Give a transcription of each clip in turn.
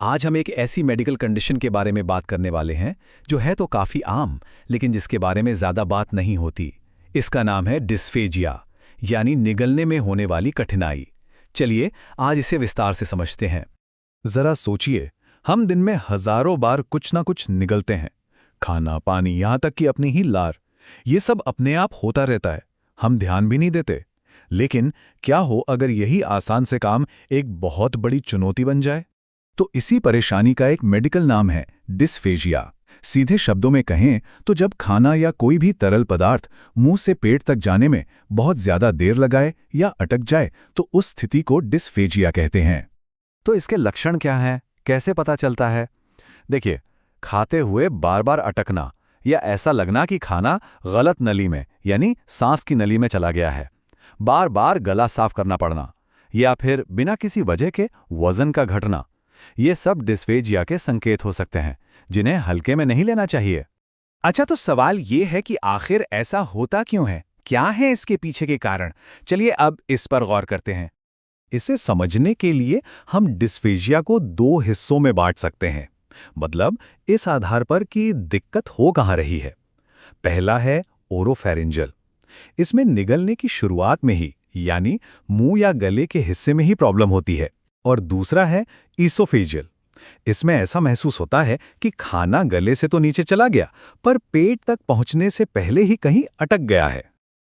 आज हम एक ऐसी मेडिकल कंडीशन के बारे में बात करने वाले हैं जो है तो काफ़ी आम, लेकिन जिसके बारे में ज़्यादा बात नहीं होती। इसका नाम है डिस्फेजिया, यानी निगलने में होने वाली कठिनाई। चलिए आज इसे विस्तार से समझते हैं। जरा सोचिए, हम दिन में हजारों बार कुछ ना कुछ निगलते हैं। खाना, पानी, यहाँ तक कि अपनी ही लार। ये सब अपने आप होता रहता है, हम ध्यान भी नहीं देते। लेकिन क्या हो अगर यही आसान से काम एक बहुत बड़ी चुनौती बन जाए? तो इसी परेशानी का एक मेडिकल नाम है डिस्फेजिया। सीधे शब्दों में कहें तो जब खाना या कोई भी तरल पदार्थ मुंह से पेट तक जाने में बहुत ज्यादा देर लगाए या अटक जाए तो उस स्थिति को डिस्फेजिया कहते हैं। तो इसके लक्षण क्या हैं? कैसे पता चलता है? देखिए, खाते हुए बार बार अटकना या ऐसा लगना कि खाना गलत नली में यानी सांस की नली में चला गया है, बार बार गला साफ करना पड़ना, या फिर बिना किसी वजह के वजन का घटना, ये सब डिस्फेजिया के संकेत हो सकते हैं जिन्हें हल्के में नहीं लेना चाहिए। अच्छा, तो सवाल ये है कि आखिर ऐसा होता क्यों है? क्या है इसके पीछे के कारण? चलिए अब इस पर गौर करते हैं। इसे समझने के लिए हम डिस्फेजिया को दो हिस्सों में बांट सकते हैं, मतलब इस आधार पर कि दिक्कत हो कहाँ रही है। पहला है ओरोफेरिंजियल। इसमें निगलने की शुरुआत में ही यानी मुंह या गले के हिस्से में ही प्रॉब्लम होती है। और दूसरा है ईसोफेजियल। इसमें ऐसा महसूस होता है कि खाना गले से तो नीचे चला गया पर पेट तक पहुंचने से पहले ही कहीं अटक गया है।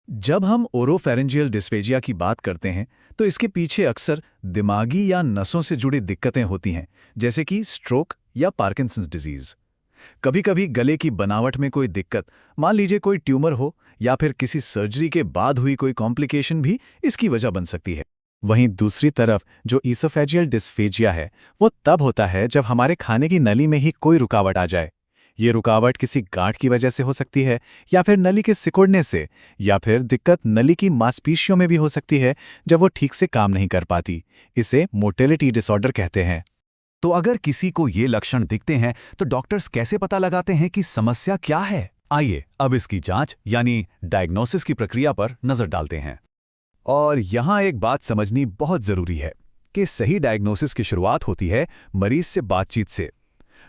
जब हम ओरोफेरिंजियल डिस्फेजिया की बात करते हैं तो इसके पीछे अक्सर दिमागी या नसों से जुड़ी दिक्कतें होती हैं, जैसे कि स्ट्रोक या पार्किंसंस डिजीज। कभी-कभी गले की बनावट में कोई दिक्कत, मान लीजिए कोई ट्यूमर हो या फिर किसी सर्जरी के बाद हुई कोई कॉम्प्लिकेशन भी इसकी वजह बन सकती है। वहीं दूसरी तरफ जो ईसोफेजियल डिस्फेजिया है वो तब होता है जब हमारे खाने की नली में ही कोई रुकावट आ जाए। ये रुकावट किसी गांठ की वजह से हो सकती है, या फिर नली के सिकुड़ने से, या फिर दिक्कत नली की मांसपेशियों में भी हो सकती है जब वो ठीक से काम नहीं कर पाती। इसे मोटिलिटी डिसऑर्डर कहते हैं। तो अगर किसी को ये लक्षण दिखते हैं तो डॉक्टर्स कैसे पता लगाते हैं कि समस्या क्या है? आइए अब इसकी जांच यानी डायग्नोसिस की प्रक्रिया पर नजर डालते हैं। और यहाँ एक बात समझनी बहुत जरूरी है कि सही डायग्नोसिस की शुरुआत होती है मरीज से बातचीत से।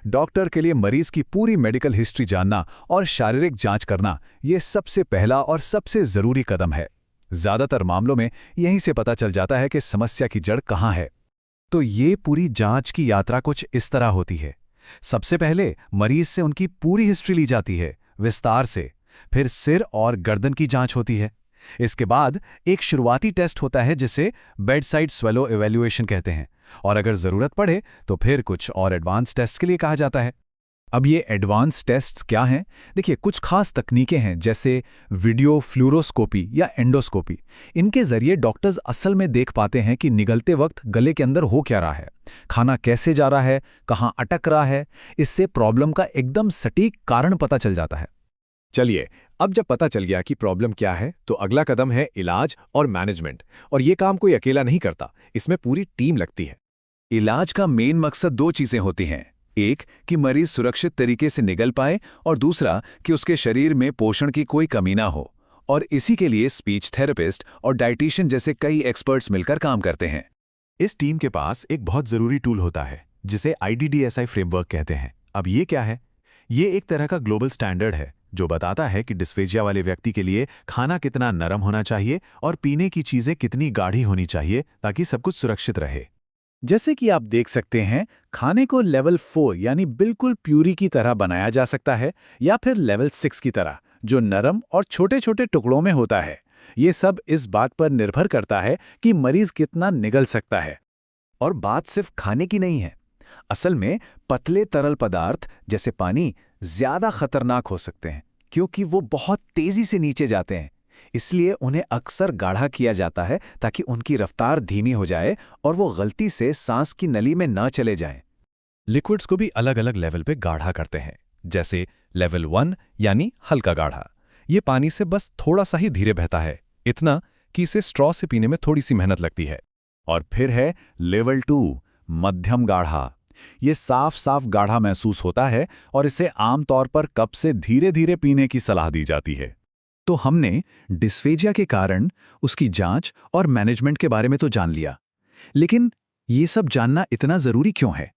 डॉक्टर के लिए मरीज की पूरी मेडिकल हिस्ट्री जानना और शारीरिक जांच करना ये सबसे पहला और सबसे जरूरी कदम है। ज्यादातर मामलों में यहीं से पता चल जाता है कि समस्या की जड़ कहाँ है। तो ये पूरी जांच की यात्रा कुछ इस तरह होती है। सबसे पहले मरीज से उनकी पूरी हिस्ट्री ली जाती है विस्तार से। फिर सिर और गर्दन की जांच होती है। इसके बाद एक शुरुआती टेस्ट होता है जिसे बेडसाइड स्वेलो इवैल्यूएशन कहते हैं, और अगर जरूरत पड़े तो फिर कुछ और एडवांस टेस्ट के लिए कहा जाता है। अब ये एडवांस टेस्ट्स क्या हैं? देखिए, कुछ खास तकनीकें हैं जैसे वीडियो फ्लूरोस्कोपी या एंडोस्कोपी। इनके जरिए डॉक्टर्स असल में देख पाते हैं कि निगलते वक्त गले के अंदर हो क्या रहा है, खाना कैसे जा रहा है, कहाँ अटक रहा है। इससे प्रॉब्लम का एकदम सटीक कारण पता चल जाता है। चलिए, अब जब पता चल गया कि प्रॉब्लम क्या है तो अगला कदम है इलाज और मैनेजमेंट। और ये काम कोई अकेला नहीं करता, इसमें पूरी टीम लगती है। इलाज का मेन मकसद दो चीजें होती हैं। एक कि मरीज सुरक्षित तरीके से निगल पाए, और दूसरा कि उसके शरीर में पोषण की कोई कमी ना हो। और इसी के लिए स्पीच थेरेपिस्ट और डाइटिशियन जैसे कई एक्सपर्ट्स मिलकर काम करते हैं। इस टीम के पास एक बहुत जरूरी टूल होता है जिसे IDDSI फ्रेमवर्क कहते हैं। अब ये क्या है? ये एक तरह का ग्लोबल स्टैंडर्ड है जो बताता है कि डिस्फेजिया वाले व्यक्ति के लिए खाना कितना नरम होना चाहिए और पीने की चीजें कितनी गाढ़ी होनी चाहिए ताकि सब कुछ सुरक्षित रहे। जैसे कि आप देख सकते हैं, खाने को लेवल 4 यानी बिल्कुल प्यूरी की तरह बनाया जा सकता है, या फिर लेवल 6 की तरह जो नरम और छोटे छोटे टुकड़ों में होता है। ये सब इस बात पर निर्भर करता है कि मरीज कितना निगल सकता है। और बात सिर्फ खाने की नहीं है। असल में पतले तरल पदार्थ जैसे पानी ज्यादा खतरनाक हो सकते हैं क्योंकि वो बहुत तेजी से नीचे जाते हैं। इसलिए उन्हें अक्सर गाढ़ा किया जाता है ताकि उनकी रफ्तार धीमी हो जाए और वो गलती से सांस की नली में न चले जाएं। लिक्विड्स को भी अलग अलग लेवल पे गाढ़ा करते हैं, जैसे लेवल 1 यानी हल्का गाढ़ा। ये पानी से बस थोड़ा सा ही धीरे बहता है, इतना कि इसे स्ट्रॉ से पीने में थोड़ी सी मेहनत लगती है। और फिर है लेवल 2 मध्यम गाढ़ा। ये साफ साफ गाढ़ा महसूस होता है और इसे आमतौर पर कप से धीरे धीरे पीने की सलाह दी जाती है। तो हमने डिस्फेजिया के कारण, उसकी जांच और मैनेजमेंट के बारे में तो जान लिया, लेकिन ये सब जानना इतना जरूरी क्यों है?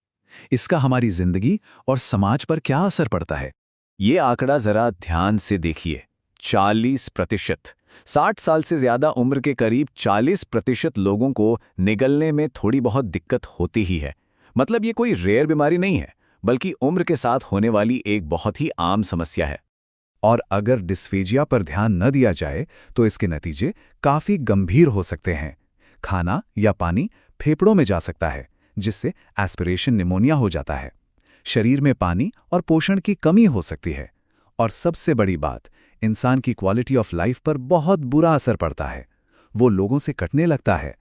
इसका हमारी जिंदगी और समाज पर क्या असर पड़ता है? ये आंकड़ा जरा ध्यान से देखिए। 40%। 60 साल से ज्यादा उम्र के करीब 40% लोगों को निगलने में थोड़ी बहुत दिक्कत होती ही है। मतलब ये कोई रेयर बीमारी नहीं है, बल्कि उम्र के साथ होने वाली एक बहुत ही आम समस्या है। और अगर डिस्फेजिया पर ध्यान न दिया जाए तो इसके नतीजे काफी गंभीर हो सकते हैं। खाना या पानी फेफड़ों में जा सकता है, जिससे एस्पिरेशन निमोनिया हो जाता है। शरीर में पानी और पोषण की कमी हो सकती है। और सबसे बड़ी बात, इंसान की क्वालिटी ऑफ लाइफ पर बहुत बुरा असर पड़ता है। वो लोगों से कटने लगता है।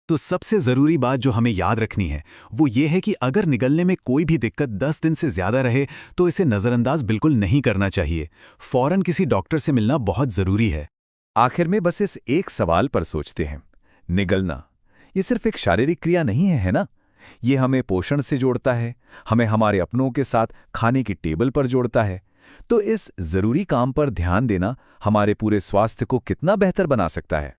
तो सबसे जरूरी बात जो हमें याद रखनी है वो ये है कि अगर निगलने में कोई भी दिक्कत 10 दिन से ज्यादा रहे तो इसे नजरअंदाज बिल्कुल नहीं करना चाहिए। फौरन किसी डॉक्टर से मिलना बहुत जरूरी है। आखिर में बस इस एक सवाल पर सोचते हैं, निगलना ये सिर्फ एक शारीरिक क्रिया नहीं है ना? ये हमें पोषण से जोड़ता है, हमें हमारे अपनों के साथ खाने की टेबल पर जोड़ता है। तो इस जरूरी काम पर ध्यान देना हमारे पूरे स्वास्थ्य को कितना बेहतर बना सकता है।